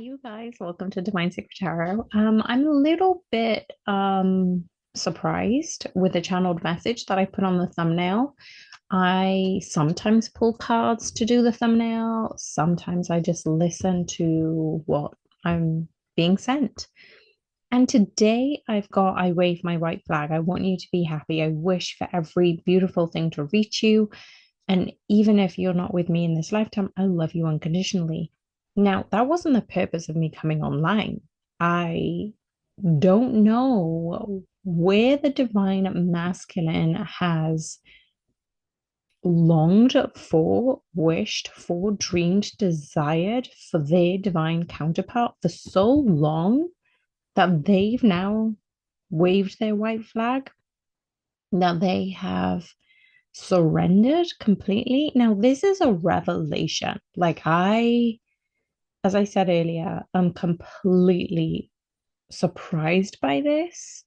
You guys. Welcome to Divine Secret Tarot. I'm a little bit surprised with the channeled message that I put on the thumbnail. I sometimes pull cards to do the thumbnail. Sometimes I just listen to what I'm being sent. And today I wave my white flag. I want you to be happy. I wish for every beautiful thing to reach you. And even if you're not with me in this lifetime, I love you unconditionally. Now, that wasn't the purpose of me coming online. I don't know where the divine masculine has longed for, wished for, dreamed, desired for their divine counterpart for so long that they've now waved their white flag, that they have surrendered completely. Now, this is a revelation. As I said earlier, I'm completely surprised by this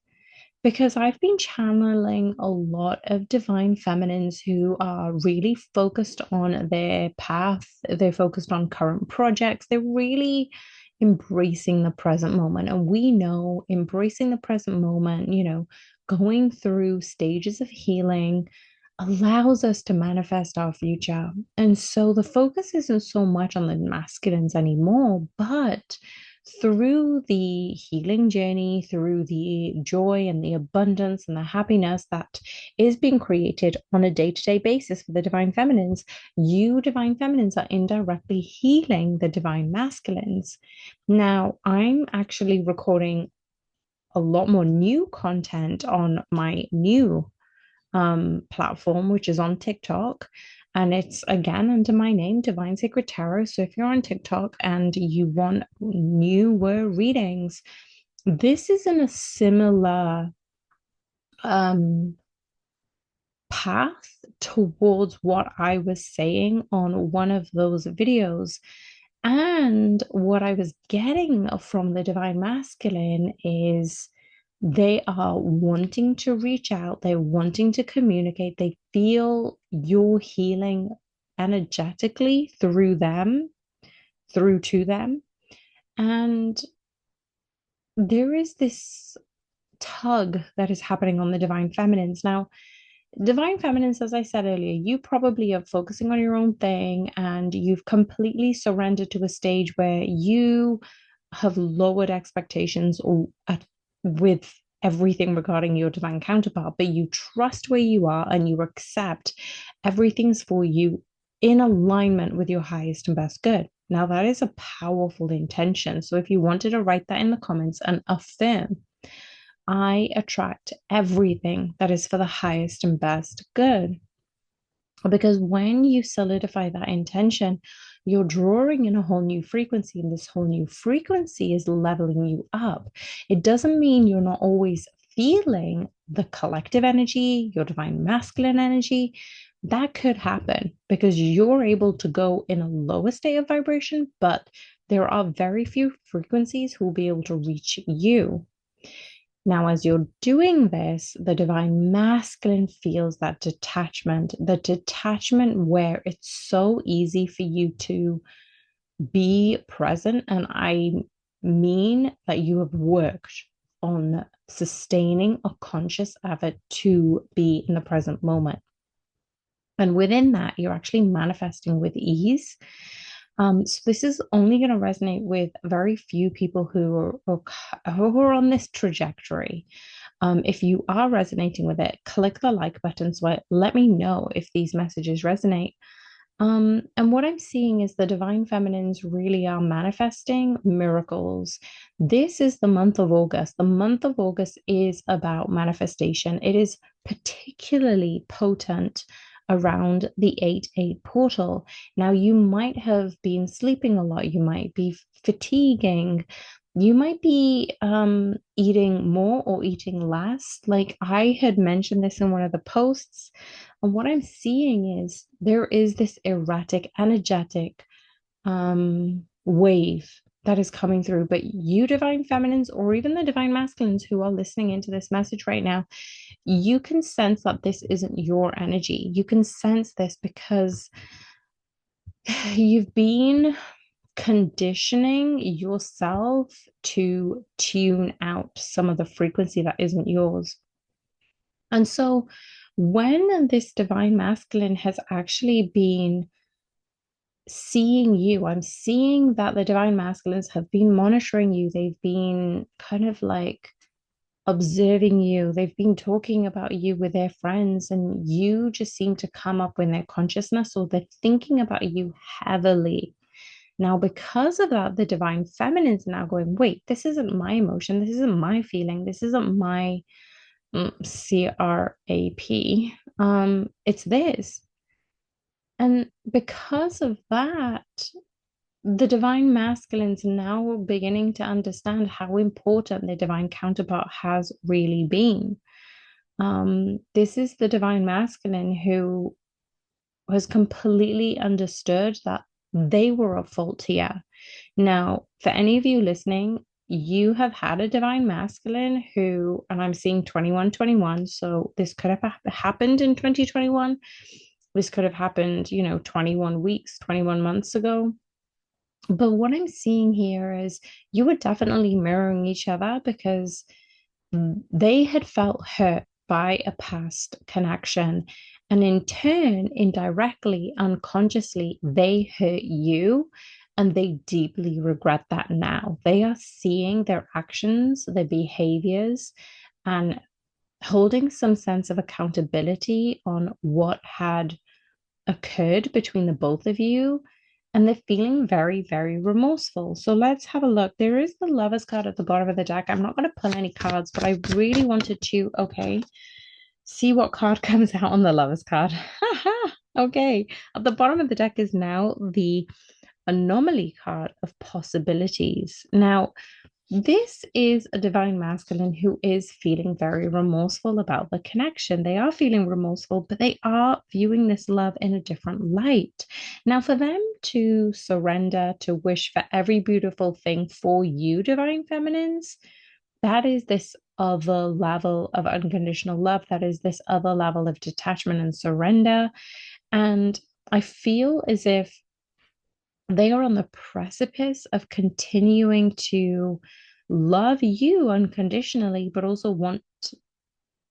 because I've been channeling a lot of divine feminines who are really focused on their path. They're focused on current projects. They're really embracing the present moment. And we know embracing the present moment, going through stages of healing allows us to manifest our future. And so the focus isn't so much on the masculines anymore, but through the healing journey, through the joy and the abundance and the happiness that is being created on a day-to-day basis for the divine feminines, you divine feminines are indirectly healing the divine masculines. Now, I'm actually recording a lot more new content on my new platform, which is on TikTok. And it's again under my name, Divine Sacred Tarot. So if you're on TikTok and you want newer readings, this is in a similar um, path towards what I was saying on one of those videos. And what I was getting from the Divine Masculine is they are wanting to reach out, they're wanting to communicate, they feel your healing energetically through them, through to them. And there is this tug that is happening on the divine feminines. Now, divine feminines, as I said earlier, you probably are focusing on your own thing and you've completely surrendered to a stage where you have lowered expectations with everything regarding your divine counterpart, but you trust where you are and you accept everything's for you in alignment with your highest and best good. Now, that is a powerful intention. So, if you wanted to write that in the comments and affirm, I attract everything that is for the highest and best good. Because when you solidify that intention, you're drawing in a whole new frequency, and this whole new frequency is leveling you up. It doesn't mean you're not always feeling the collective energy, your divine masculine energy. That could happen because you're able to go in a lower state of vibration, but there are very few frequencies who will be able to reach you. Now, as you're doing this, the divine masculine feels that detachment, the detachment where it's so easy for you to be present. And I mean that you have worked on sustaining a conscious effort to be in the present moment. And within that, you're actually manifesting with ease. So this is only going to resonate with very few people who are on this trajectory. If you are resonating with it, click the like button so let me know if these messages resonate. And what I'm seeing is the divine feminines really are manifesting miracles. This is the month of August. The month of August is about manifestation. It is particularly potent around the 8-8 portal. Now, you might have been sleeping a lot, you might be fatiguing, you might be eating more or eating less. Like I had mentioned this in one of the posts. And what I'm seeing is there is this erratic, energetic wave that is coming through. But you, divine feminines, or even the divine masculines who are listening into this message right now, you can sense that this isn't your energy. You can sense this because you've been conditioning yourself to tune out some of the frequency that isn't yours. And so when this divine masculine has actually been seeing you, I'm seeing that the divine masculines have been monitoring you. They've been kind of like observing you. They've been talking about you with their friends, and you just seem to come up in their consciousness, or they're thinking about you heavily. Now, because of that, the divine feminine's now going, wait, this isn't my emotion. This isn't my feeling. This isn't my CRAP. It's this. And because of that, the divine masculines now beginning to understand how important the divine counterpart has really been. This is the divine masculine who has completely understood that they were at fault here. Now, for any of you listening, you have had a divine masculine who, and I'm seeing 2121, so this could have happened in 2021. This could have happened, 21 weeks, 21 months ago. But what I'm seeing here is you were definitely mirroring each other because they had felt hurt by a past connection. And in turn, indirectly, unconsciously, they hurt you and they deeply regret that now. They are seeing their actions, their behaviors, and holding some sense of accountability on what had occurred between the both of you, and they're feeling very, very remorseful. So let's have a look. There is the Lovers card at the bottom of the deck. I'm not going to pull any cards, but I really wanted to, okay, see what card comes out on the Lovers card. Okay, at the bottom of the deck is now the Anomaly card of possibilities. Now, this is a divine masculine who is feeling very remorseful about the connection. They are feeling remorseful, but they are viewing this love in a different light. Now, for them to surrender, to wish for every beautiful thing for you, divine feminines, that is this other level of unconditional love. That is this other level of detachment and surrender. And I feel as if they are on the precipice of continuing to love you unconditionally, but also want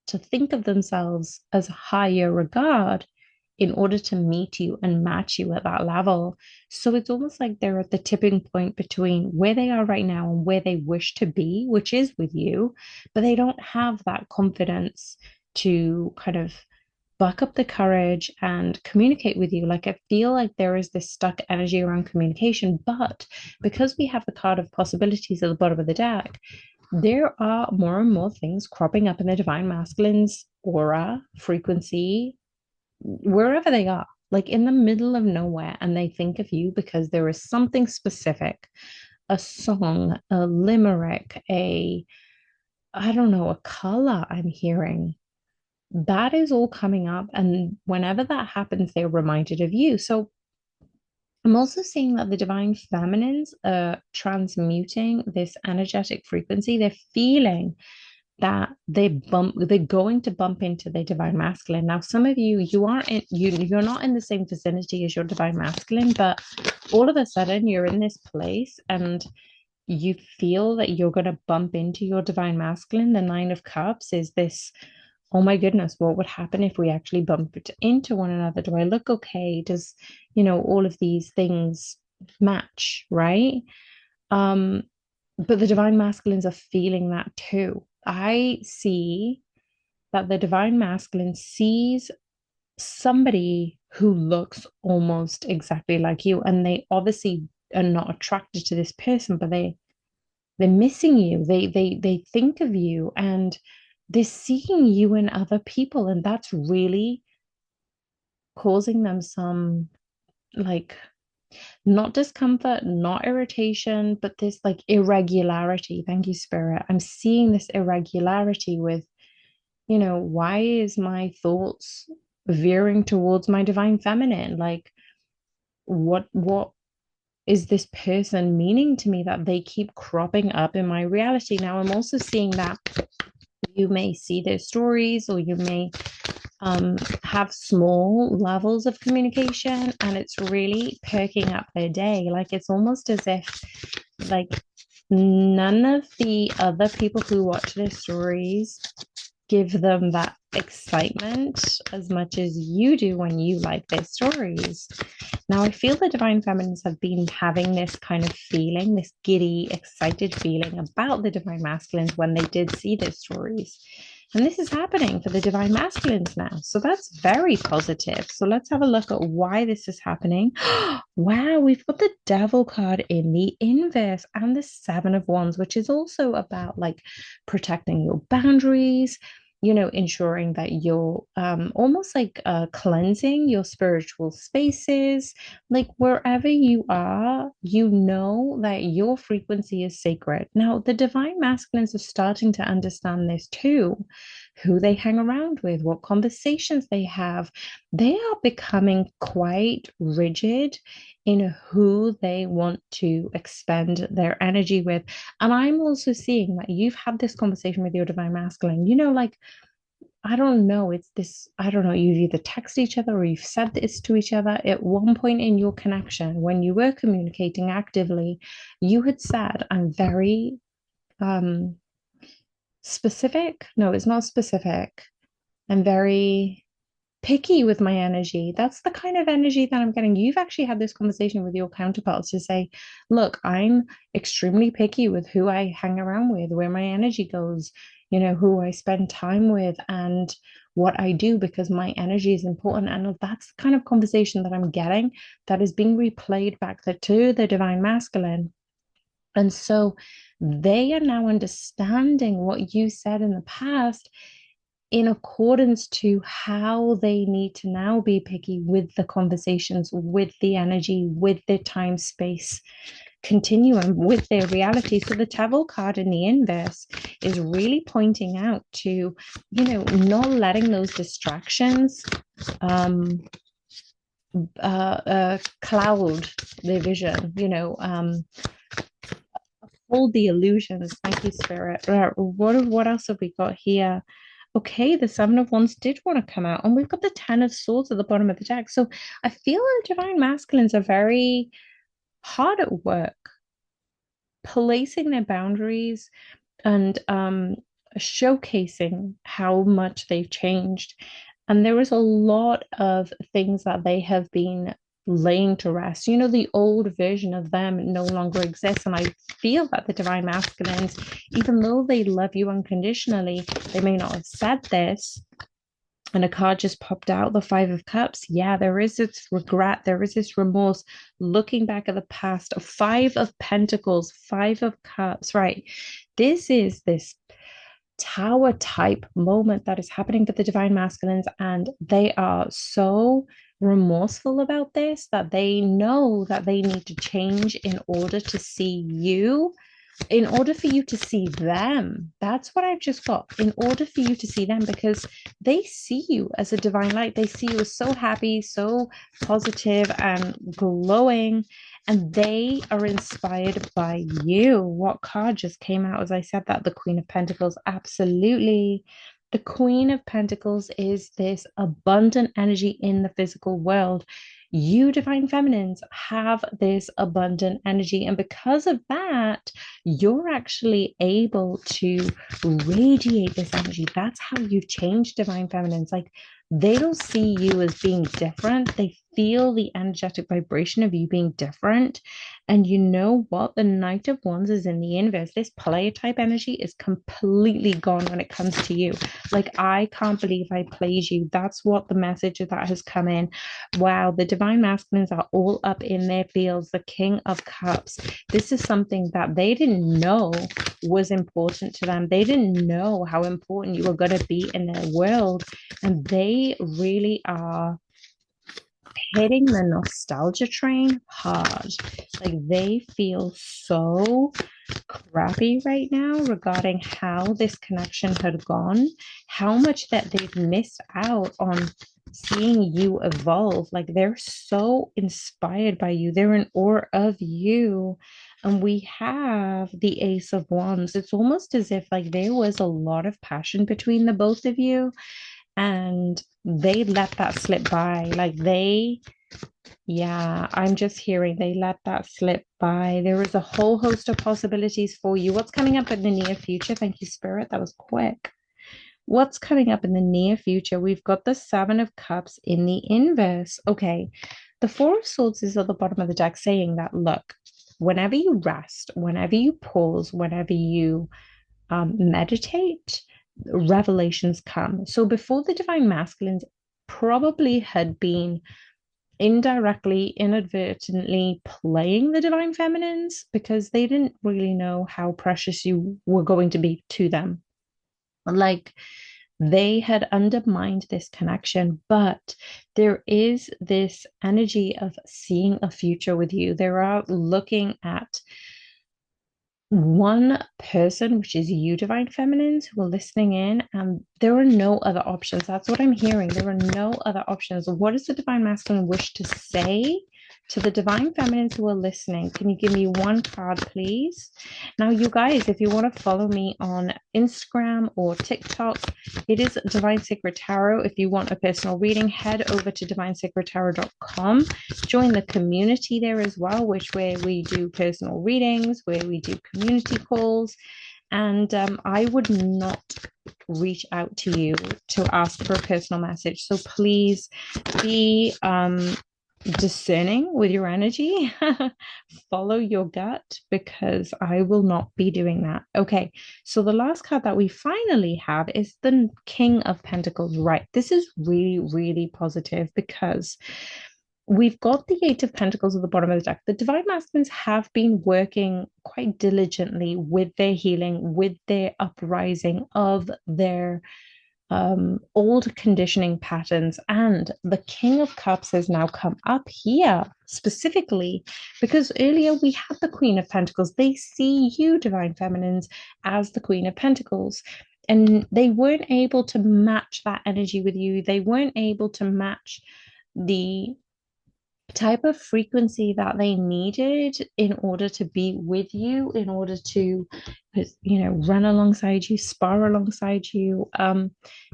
to think of themselves as higher regard in order to meet you and match you at that level. So it's almost like they're at the tipping point between where they are right now and where they wish to be, which is with you, but they don't have that confidence to kind of buck up the courage and communicate with you. Like I feel like there is this stuck energy around communication, but because we have the card of possibilities at the bottom of the deck, there are more and more things cropping up in the divine masculine's aura, frequency, wherever they are, like in the middle of nowhere, and they think of you because there is something specific, a song, a limerick, I don't know, a color I'm hearing that is all coming up. And whenever that happens, they're reminded of you. So I'm also seeing that the divine feminines are transmuting this energetic frequency. They're feeling that they're going to bump into their divine masculine. Now, some of you, you're not in the same vicinity as your divine masculine, but all of a sudden you're in this place and you feel that you're going to bump into your divine masculine. The Nine of Cups is this, oh my goodness, what would happen if we actually bumped into one another? Do I look okay? Does, all of these things match, right? Um, but the divine masculines are feeling that too. I see that the divine masculine sees somebody who looks almost exactly like you, and they obviously are not attracted to this person, but they're missing you. They think of you and they're seeing you in other people, and that's really causing them some like not discomfort, not irritation, but this like irregularity. Thank you, Spirit. I'm seeing this irregularity with, why is my thoughts veering towards my divine feminine? Like, what is this person meaning to me that they keep cropping up in my reality? Now, I'm also seeing that you may see their stories or you may have small levels of communication, and it's really perking up their day. Like it's almost as if like none of the other people who watch their stories give them that excitement as much as you do when you like their stories. Now, I feel the divine feminines have been having this kind of feeling, this giddy, excited feeling about the divine masculines when they did see their stories. And this is happening for the divine masculines now. So that's very positive. So let's have a look at why this is happening. Wow, we've got the devil card in the inverse and the seven of wands, which is also about like protecting your boundaries, ensuring that you're almost like cleansing your spiritual spaces. Like wherever you are, you know that your frequency is sacred. Now, the divine masculines are starting to understand this too. Who they hang around with, what conversations they have. They are becoming quite rigid in who they want to expend their energy with. And I'm also seeing that you've had this conversation with your divine masculine, like I don't know. It's this, I don't know. You've either texted each other or you've said this to each other at one point in your connection when you were communicating actively. You had said, I'm very um specific. No, it's not specific. I'm very picky with my energy. That's the kind of energy that I'm getting. You've actually had this conversation with your counterparts to say, look, I'm extremely picky with who I hang around with, where my energy goes, who I spend time with, and what I do because my energy is important. And that's the kind of conversation that I'm getting that is being replayed back to the divine masculine. And so they are now understanding what you said in the past in accordance to how they need to now be picky with the conversations, with the energy, with their time space continuum, with their reality. So the Tavil card in the inverse is really pointing out to, not letting those distractions um, cloud their vision, hold the illusions. Thank you, Spirit. What else have we got here? Okay, the Seven of Wands did want to come out, and we've got the Ten of Swords at the bottom of the deck. So I feel the divine masculines are very hard at work, placing their boundaries and showcasing how much they've changed. And there is a lot of things that they have been laying to rest. The old version of them no longer exists. And I feel that the divine masculines, even though they love you unconditionally, they may not have said this, and a card just popped out, the Five of Cups. Yeah, there is this regret, there is this remorse, looking back at the past. Five of Pentacles, Five of Cups, right? This is this tower type moment that is happening for the divine masculines, and they are so remorseful about this that they know that they need to change in order to see you, in order for you to see them. That's what I've just got. In order for you to see them, because they see you as a divine light. They see you as so happy, so positive and glowing, and they are inspired by you. What card just came out as I said that? The Queen of Pentacles. Absolutely. The Queen of Pentacles is this abundant energy in the physical world. You, divine feminines, have this abundant energy. And because of that, you're actually able to radiate this energy. That's how you've changed, divine feminines. Like they don't see you as being different. They feel the energetic vibration of you being different. And you know what? The Knight of Wands is in the inverse. This player type energy is completely gone when it comes to you. Like, I can't believe I played you. That's what the message of that has come in. Wow, the divine masculines are all up in their fields. The King of Cups. This is something that they didn't know was important to them. They didn't know how important you were going to be in their world. And they really are hitting the nostalgia train hard. Like they feel so crappy right now regarding how this connection had gone, how much that they've missed out on seeing you evolve. Like they're so inspired by you, they're in awe of you. And we have the Ace of Wands. It's almost as if like there was a lot of passion between the both of you, and they let that slip by. Yeah, I'm just hearing they let that slip by. There is a whole host of possibilities for you. What's coming up in the near future? Thank you, Spirit. That was quick. What's coming up in the near future? We've got the Seven of Cups in the inverse. Okay. The Four of Swords is at the bottom of the deck saying that, look, whenever you rest, whenever you pause, whenever you meditate, revelations come. So before the Divine Masculines probably had been indirectly, inadvertently playing the Divine Feminines because they didn't really know how precious you were going to be to them. Like, they had undermined this connection, but there is this energy of seeing a future with you. They're out looking at one person, which is you, Divine Feminines, who are listening in, and there are no other options. That's what I'm hearing. There are no other options. What does the Divine Masculine wish to say to the Divine Feminines who are listening? Can you give me one card, please? Now, you guys, if you want to follow me on Instagram or TikTok, it is Divine Sacred Tarot. If you want a personal reading, head over to divinesacredtarot.com. Join the community there as well, where we do personal readings, where we do community calls. And I would not reach out to you to ask for a personal message. So please be discerning with your energy. Follow your gut because I will not be doing that. Okay, so the last card that we finally have is the King of Pentacles. Right, this is really, really positive because we've got the Eight of Pentacles at the bottom of the deck. The Divine Masculines have been working quite diligently with their healing, with their uprising of their old conditioning patterns. And the King of Cups has now come up here specifically because earlier we had the Queen of Pentacles. They see you, Divine Feminines, as the Queen of Pentacles. And they weren't able to match that energy with you. They weren't able to match the type of frequency that they needed in order to be with you, in order to, run alongside you, spar alongside you.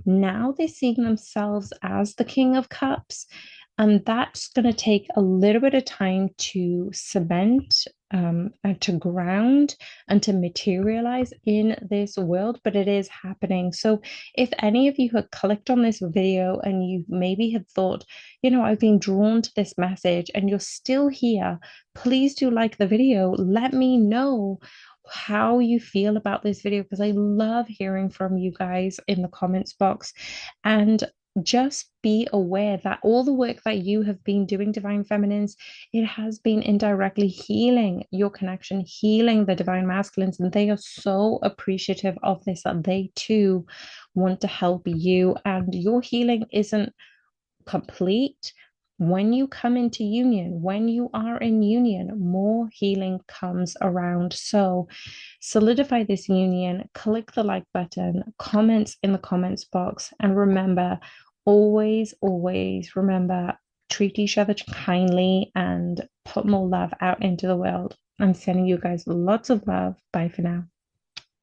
Now they're seeing themselves as the King of Cups, and that's going to take a little bit of time to cement, and to ground and to materialize in this world, but it is happening. So if any of you had clicked on this video and you maybe had thought, I've been drawn to this message and you're still here, please do like the video. Let me know how you feel about this video because I love hearing from you guys in the comments box. And just be aware that all the work that you have been doing, Divine Feminines, it has been indirectly healing your connection, healing the Divine Masculines, and they are so appreciative of this that they too want to help you. And your healing isn't complete. When you come into union, when you are in union, more healing comes around. So solidify this union, click the like button, comments in the comments box, and remember, always, always remember, treat each other kindly and put more love out into the world. I'm sending you guys lots of love. Bye for now.